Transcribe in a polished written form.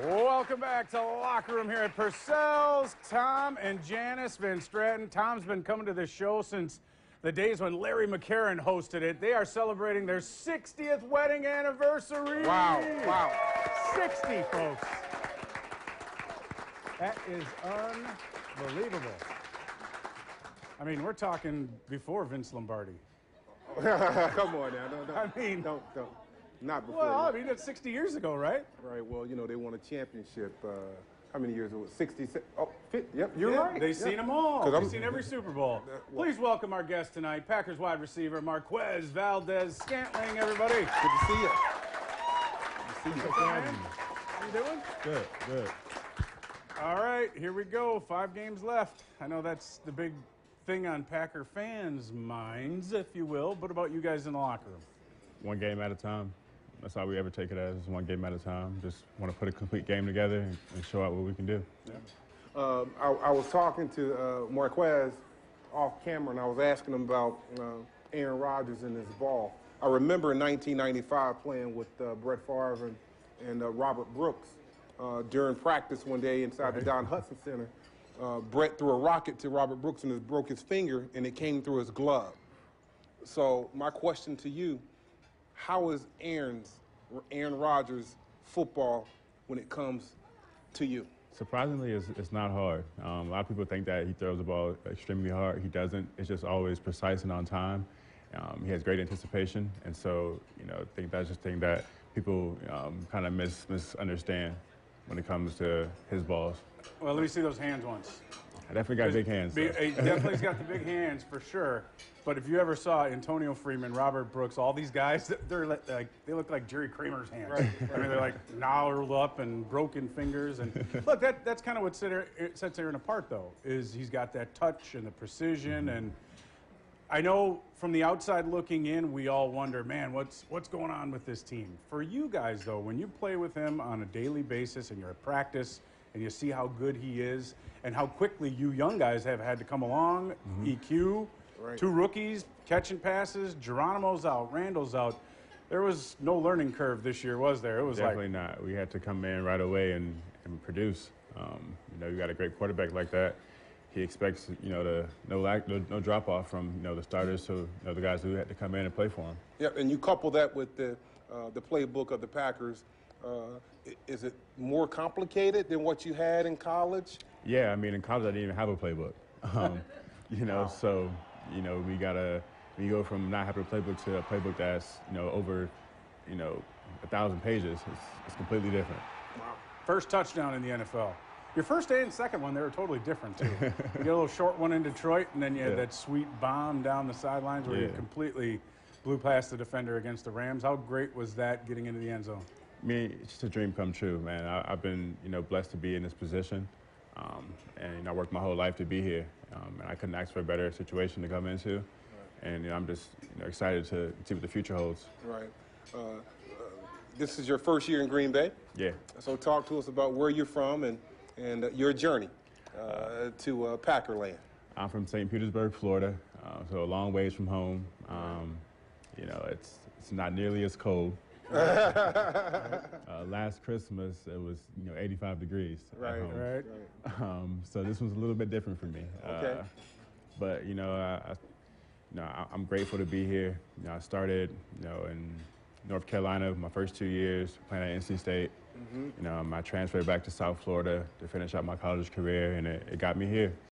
Welcome back to Locker Room here at Purcell's. Tom and Janice Van Stratton. Tom's been coming to this show since the days when Larry McCarron hosted it. They are celebrating their 60th wedding anniversary. Wow. 60, folks. That is unbelievable. I mean, we're talking before Vince Lombardi. Come on now. Don't. I mean, don't. Not before. Well, I mean, that's 60 years ago, right? Right. Well, you know, they won a championship. How many years ago? 60. Oh, 50. Yep, you're right. They've seen them all. They've seen every Super Bowl. Please welcome our guest tonight, Packers wide receiver Marquez Valdes-Scantling, everybody. Good to see you. Good to see you. How you doing? Good. All right, here we go. 5 games left. I know that's the big thing on Packer fans' minds, if you will. But about you guys in the locker room? One game at a time. That's all we ever take it as, is one game at a time. Just want to put a complete game together and show out what we can do. Yeah. I was talking to Marquez off camera, and I was asking him about Aaron Rodgers and his ball. I remember in 1995 playing with Brett Favre and Robert Brooks during practice one day inside the Don Hudson Center. Brett threw a rocket to Robert Brooks and it broke his finger, and it came through his glove. So my question to you, how is Aaron Rodgers' football when it comes to you? Surprisingly, it's not hard. A lot of people think that he throws the ball extremely hard. He doesn't. It's just always precise and on time. He has great anticipation, and so I think that's just a thing that people kind of misunderstand when it comes to his balls. Well, let me see those hands once. I definitely got big hands. He definitely's got the big hands for sure. But if you ever saw Antonio Freeman, Robert Brooks, all these guys, they look like Jerry Kramer's hands. Right. I mean, they're like gnarled up and broken fingers. And look, that's kind of what sets Aaron apart, though, is he's got that touch and the precision. And I know from the outside looking in, we all wonder, man, what's going on with this team? For you guys, though, when you play with him on a daily basis and you're at practice and you see how good he is and how quickly you young guys have had to come along, EQ, Right. 2 rookies, catching passes, Geronimo's out, Randall's out. There was no learning curve this year, was there? It was Definitely not. We had to come in right away and produce. You got a great quarterback like that. He expects, no drop off from, the starters to the guys who had to come in and play for him. Yeah, and you couple that with the playbook of the Packers. Is it more complicated than what you had in college? Yeah, I mean, in college I didn't even have a playbook. Wow. So, we go from not having a playbook to a playbook that's, over, 1,000 pages. It's completely different. Wow. First touchdown in the NFL. Your first and second one, they were totally different, too. You get a little short one in Detroit, and then you had that sweet bomb down the sidelines where you completely blew past the defender against the Rams. How great was that getting into the end zone? I mean, it's just a dream come true, man. I've been, blessed to be in this position. And I worked my whole life to be here. And I couldn't ask for a better situation to come into. Right. And I'm just excited to see what the future holds. Right. This is your first year in Green Bay. Yeah. So talk to us about where you're from and your journey to Packerland. I'm from St. Petersburg, Florida, so a long ways from home. It's not nearly as cold. Last Christmas, it was 85 degrees. Right. So this one's a little bit different for me. Okay. But I'm grateful to be here. I started in North Carolina my first 2 years playing at NC State. I transferred back to South Florida to finish out my college career, and it got me here.